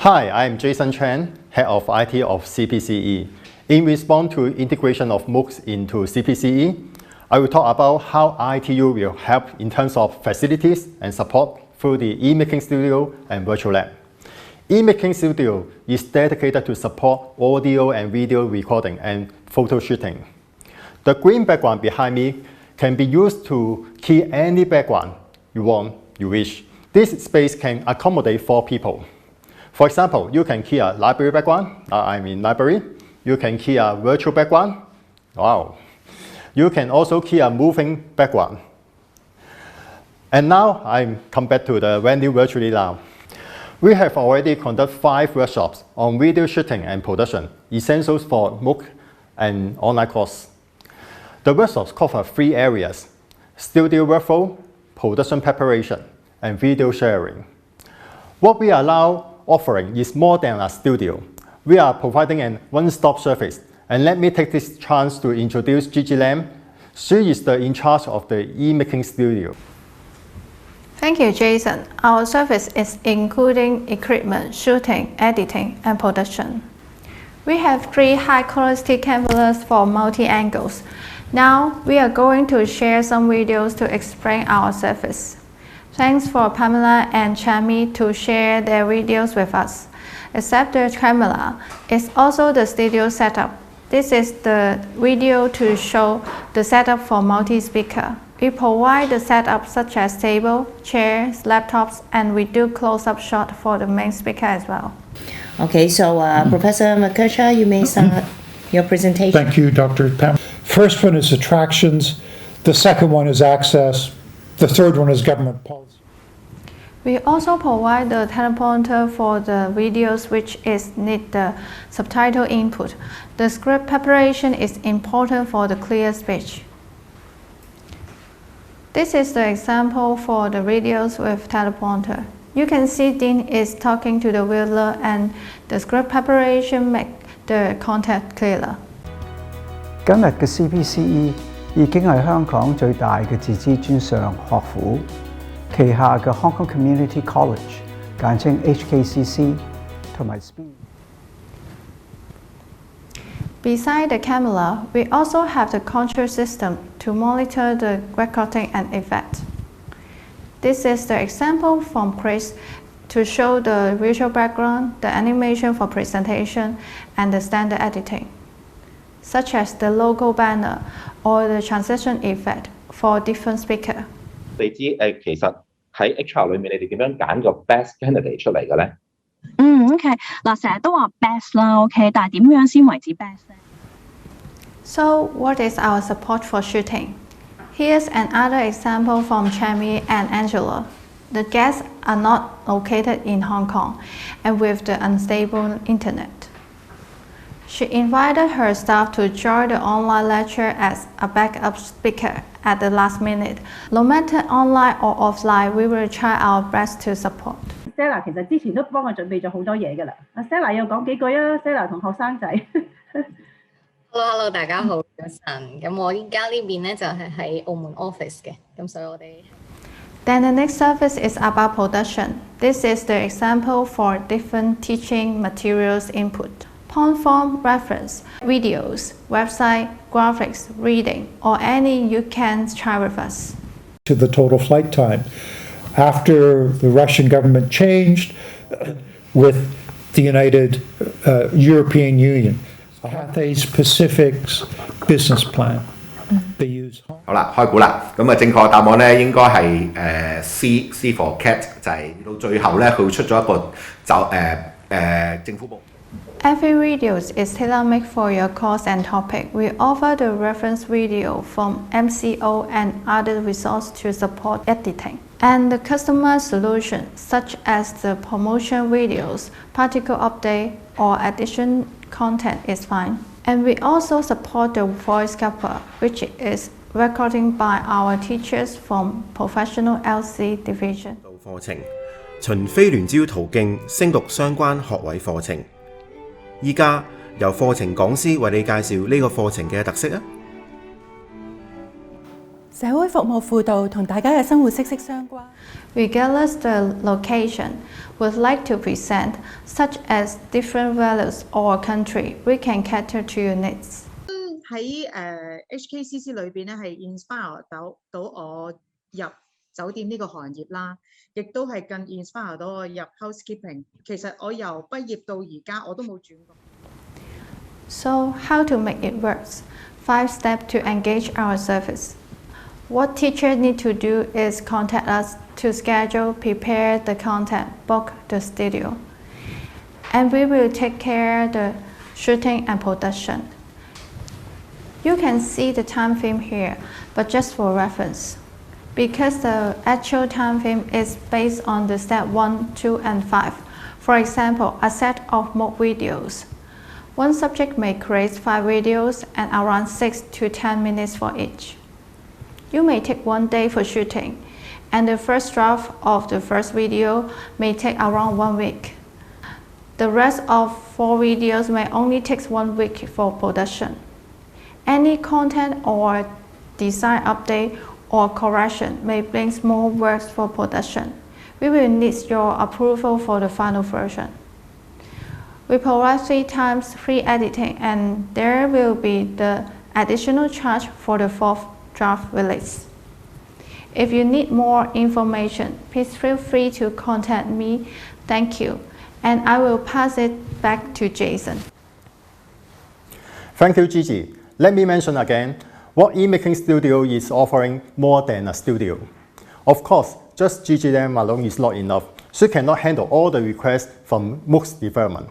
Hi, I'm Jason Chen, Head of IT of CPCE. In response to integration of MOOCs into CPCE, I will talk about how ITU will help in terms of facilities and support through the eMaking Studio and Virtual Lab. eMaking Studio is dedicated to support audio and video recording and photo shooting. The green background behind me can be used to key any background you wish. This space can accommodate 4 people. For example, you can key a library background. I'm in library. You can key a virtual background. Wow. You can also key a moving background. And now I come back to the venue virtually now. We have already conducted 5 workshops on video shooting and production, essentials for MOOC and online course. The workshops cover 3 areas: studio workflow, production preparation, and video sharing. What we are now offering is more than a studio. We are providing a one-stop service. And let me take this chance to introduce Gigi Lam. She is in charge of the eMaking Studio. Thank you, Jason. Our service is including equipment, shooting, editing, and production. We have 3 high-quality cameras for multi-angles. Now, we are going to share some videos to explain our service. Thanks for Pamela and Chami to share their videos with us. Except the camera, it's also the studio setup. This is the video to show the setup for multi-speaker. We provide the setup such as table, chairs, laptops, and we do close-up shot for the main speaker as well. Okay, so Professor McKershaw, you may start your presentation. Thank you, Dr. Pam. First one is attractions. The second one is access. The third one is government policy. We also provide the teleprompter for the videos which need the subtitle input. The script preparation is important for the clear speech. This is the example for the videos with teleprompter. You can see Dean is talking to the viewer and the script preparation make the content clearer. 今日嘅 CPCE 已經係香港最大嘅自資專上學府，旗下嘅 Hong Kong Community College 簡稱 HKCC 同埋 SPEED。 Beside the camera, we also have the control system to monitor the recording and effect. This is the example from Chris to show the visual background, the animation for presentation, and the standard editing, such as the logo banner or the transition effect for different speaker. 你知其實喺 HR 裏面，你哋點樣揀個 best candidate 出嚟嘅咧？OK， 嗱，成日都話 best 啦 ，OK， 但係點樣先為之 best 咧 So, what is our support for shooting? Here's another example from Chami and Angela. The guests are not located in Hong Kong and with the unstable internet. She invited her staff to join the online lecture as a backup speaker at the last minute. No matter online or offline, we will try our best to support. Stella 其實之前都幫我準備咗好多嘢㗎啦。阿 Stella 又講幾句啊 ，Stella 同學生仔。Hello， 大家好，早晨。咁我依家呢邊咧就係喺澳門 office 嘅，咁所以我哋。Then the next service is about production. This is the example for different teaching materials input. Point form reference, videos, website, graphics, reading, or any you can try with us. To the total flight time. After the Russian government changed with the United European Union, Cathay's Pacific's business plan. They use 好啦，開估啦。咁啊，正確答案咧應該係C for cat， 就係到最後咧，佢會出咗一個政府部。Every video is tailor-made for your course and topic. We offer the reference video from MCO and other resources to support editing. And the customer solution, such as the promotion videos, particle update, or additional content is fine. And we also support the voice cover, which is recording by our teachers from professional LC division. 課程循非聯招途徑升讀相關學位課程。依家由課程講師為你介紹呢個課程嘅特色啊！社會服務輔導同大家嘅生活息息相關。Regardless the location, we'd like to present, such as different values or country, we can cater to your needs. 喺HKCC 裏邊咧，係 inspire 到我入酒店呢個行業啦，亦都係更 inspire 到我入 housekeeping。其實我由畢業到而家我都冇轉過。So how to make it work? 5 steps to engage our service. What teachers need to do is contact us to schedule, prepare the content, book the studio. And we will take care of the shooting and production. You can see the time frame here, but just for reference. Because the actual time frame is based on the step 1, 2, and 5. For example, a set of MOOC videos. One subject may create 5 videos and around 6 to 10 minutes for each. You may take 1 day for shooting, and the first draft of the first video may take around 1 week. The rest of 4 videos may only take 1 week for production. Any content or design update or correction may bring more work for production. We will need your approval for the final version. We provide 3 times free editing, and there will be the additional charge for the 4th draft release. If you need more information, please feel free to contact me. Thank you. And I will pass it back to Jason. Thank you, Gigi. Let me mention again, what eMaking Studio is offering more than a studio. Of course, just Gigi them alone is not enough. She cannot handle all the requests from MOOCs development.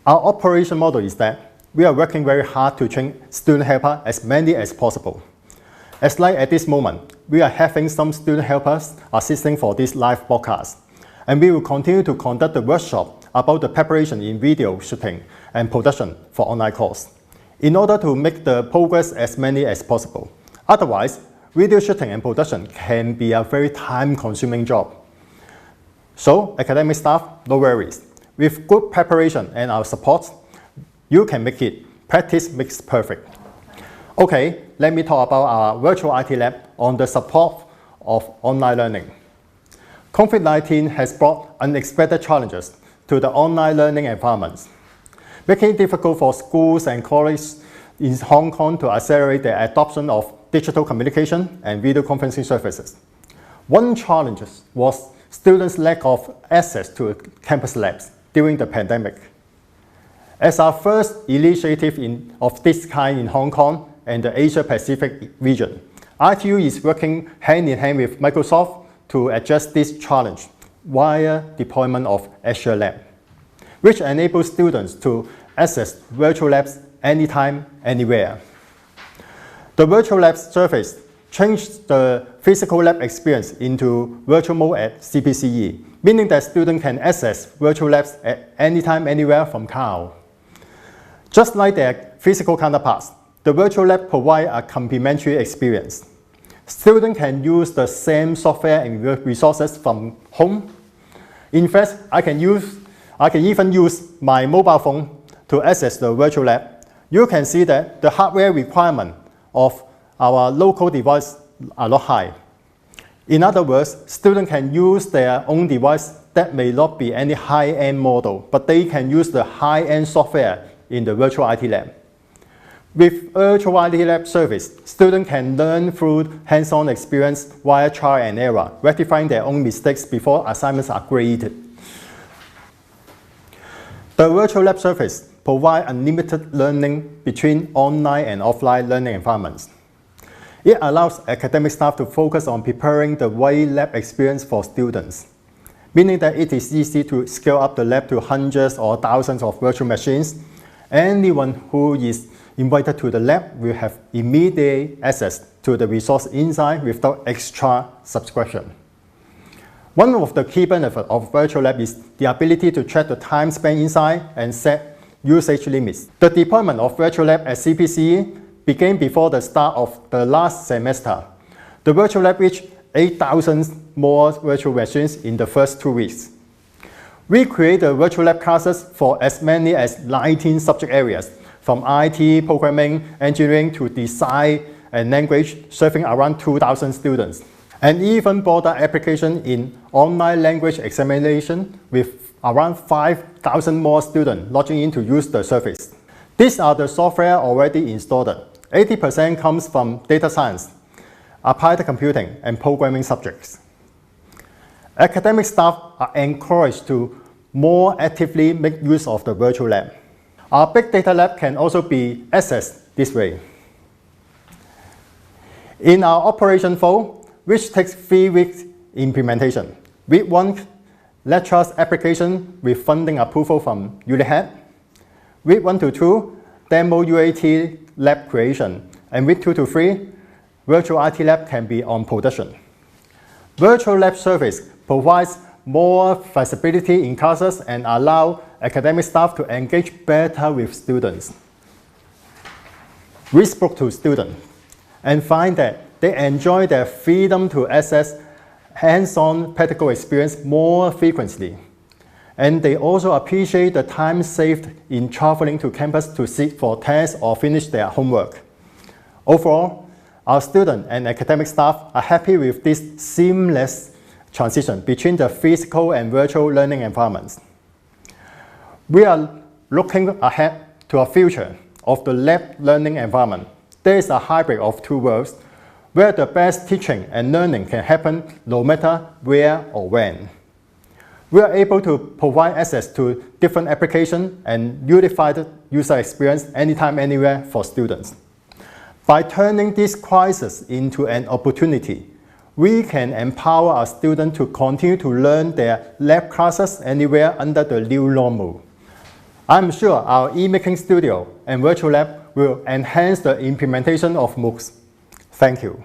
Our operation model is that we are working very hard to train student helpers as many as possible. As like at this moment, we are having some student helpers assisting for this live broadcast. And we will continue to conduct the workshop about the preparation in video shooting and production for online course, in order to make the progress as many as possible. Otherwise, video shooting and production can be a very time-consuming job. So, academic staff, no worries. With good preparation and our support, you can make it. Practice makes perfect. Okay, let me talk about our virtual IT lab on the support of online learning. COVID-19 has brought unexpected challenges to the online learning environments, making it difficult for schools and colleges in Hong Kong to accelerate the adoption of digital communication and video conferencing services. One challenge was students' lack of access to campus labs during the pandemic. As our first initiative of this kind in Hong Kong and the Asia-Pacific region, ITU is working hand-in-hand with Microsoft to address this challenge via deployment of Azure Lab, which enables students to access virtual labs anytime, anywhere. The virtual lab service changed the physical lab experience into virtual mode at CPCE, meaning that students can access virtual labs at anytime, anywhere from cloud. Just like their physical counterparts, the virtual lab provides a complementary experience. Students can use the same software and resources from home. In fact, I can even use my mobile phone to access the virtual lab. You can see that the hardware requirement of our local device are not high. In other words, students can use their own device that may not be any high-end model, but they can use the high-end software in the virtual IT lab. With virtual IT lab service, students can learn through hands-on experience via trial and error, rectifying their own mistakes before assignments are graded. The virtual lab service provides unlimited learning between online and offline learning environments. It allows academic staff to focus on preparing the right lab experience for students, meaning that it is easy to scale up the lab to hundreds or thousands of virtual machines. Anyone who is invited to the lab will have immediate access to the resource inside without extra subscription. One of the key benefits of virtual lab is the ability to track the time spent inside and set usage limits. The deployment of virtual lab at CPCE began before the start of the last semester. The virtual lab reached 8,000 more virtual machines in the first 2 weeks. We created virtual lab classes for as many as 19 subject areas, from IT, programming, engineering to design and language, serving around 2,000 students. And even broader application in online language examination with around 5,000 more students logging in to use the service. These are the software already installed. 80% comes from data science, applied computing, and programming subjects. Academic staff are encouraged to more actively make use of the virtual lab. Our big data lab can also be accessed this way. In our operation flow, which takes 3 weeks implementation, week 1 lectures application with funding approval from UniHead. Week 1 to 2, demo UAT lab creation, and week 2 to 3, virtual IT lab can be on production. Virtual lab service provides more flexibility in classes and allow academic staff to engage better with students. We spoke to students and find that they enjoy their freedom to access hands-on practical experience more frequently. And they also appreciate the time saved in traveling to campus to sit for tests or finish their homework. Overall, our students and academic staff are happy with this seamless transition between the physical and virtual learning environments. We are looking ahead to a future of the lab learning environment. There is a hybrid of 2 worlds where the best teaching and learning can happen no matter where or when. We are able to provide access to different applications and unified user experience anytime, anywhere for students. By turning this crisis into an opportunity, we can empower our students to continue to learn their lab classes anywhere under the new normal. I'm sure our e-making studio and virtual lab will enhance the implementation of MOOCs. Thank you.